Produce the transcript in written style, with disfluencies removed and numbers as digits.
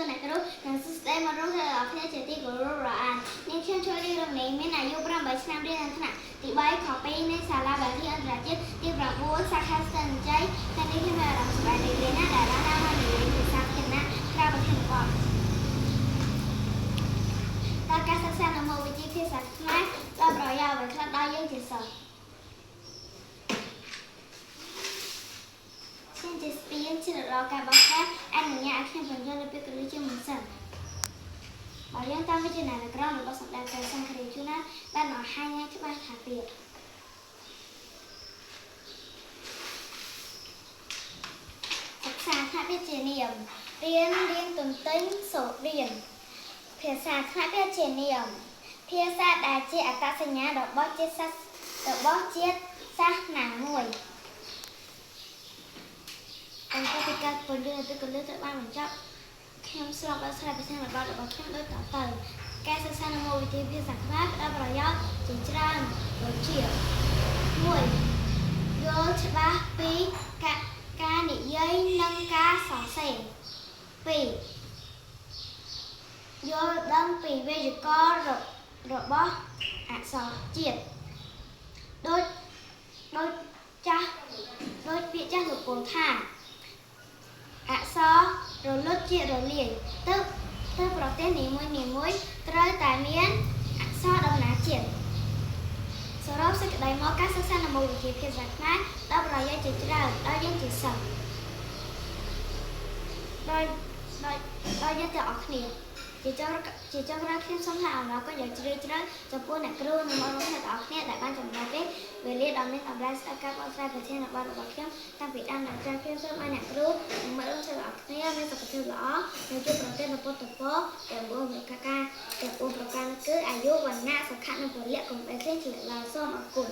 នអ្នកគ្រូនិងសួស្តីមករកទៅដល់គ្នាជាទីគោរពរអាននាងខ្ញុំជួយរៀនរំលែងមានអាយុ8ឆ្នាំរៀននៅថ្នាក់ទី3ខ2នៃសាលាបារីអន្តរជាតិទី9សាខាស្ទឹងជ័យតែនេះខ្ញុំមានអារម្មណ៍សប្បាយរីករាយណាស់ដែលបានមកនិយាយភាសាខ្មែរក្រៅប្រធានបទតើការសិក្សានៅមុខវិជ្ជាភាសាខ្មែរដល់ប្រយោជន៍អ្វីខ្លះដល់យើងជាសិស្សខ្ញុំជាស្ពានឆ្លងរកការបង្កើតអនុញ្ញាតឲ្យខ្ញុំបញ្យល់នៅពេលកន្លឹះជាមុនសិនបើយើងតាមវិជ្ជាណាក្រមរបស់សម្ដេចព្រះសង្ឃរាជជួនណាបានបង្ហាញយ៉ាងច្បាស់ថាទៀតសិក្សាថ្នាក់វិជ្ជានាមរៀនទន្ទិញសូត្ររៀនភាសាថ្នាក់វិជ្ជានាមភាសាដែលជាអត្តសញ្ញាណរបស់ជាតិសាសន៍ណាមួយអង្គពីការពន្យល់នៅពេលកន្លឹះត្រូវបានបញ្ចប់ខ្ញុំស្របដល់ស្រាវជ្រាវប្រវត្តិរបស់ខ្ញុំដូចតទៅការសិក្សានៅមុខវិជ្ជាភាសាខ្មែរផ្ដល់ប្រយោជន៍ជាច្រើនដូចជា 1. យល់ច្បាស់ពីការនិយាយនិងការសរសេរ 2. យល់ដឹងពីវេយ្យាករណ៍របស់អក្សរជាតិដូចពាក្យចាស់លោកពោលថាអក្សររលត់ជារលាយទៅប្រទេសនីមួយត្រូវតែមានអក្សរដំណាលជាតិសរុបសេចក្តីមកការសិក្សានៅមុខវិជ្ជាភាសាខ្មែរដល់ប្រយោជន៍ជាច្រើនដល់យើងជាសិស្សដល់យើងទាំងអស់គ្នាជាចុងក្រោយខ្ញុំសូមថ្លែងអំណរគុណយ៉ាងជ្រាលជ្រៅចំពោះអ្នកគ្រូនិងបងប្អូនទាំងអស់គ្នាដែលបានចំណាយពេលវេលាដ៏មានតម្លៃស្ដាប់ការបកស្រាយប្រធានបទរបស់ខ្ញុំតាំងពីដើមដល់ចុងខ្ញុំសូមឲ្យអ្នកគ្រូនិងបងប្អូនទាំងអស់គ្នាមានសុខភាពល្អនិងជួបប្រទះនូវពុទ្ធពរទាំង4ប្រការគឺអាយុវណ្ណៈសុខៈនិងពលៈកុំបីឃ្លាតឆ្លៀតឡើយសូមអរគុណ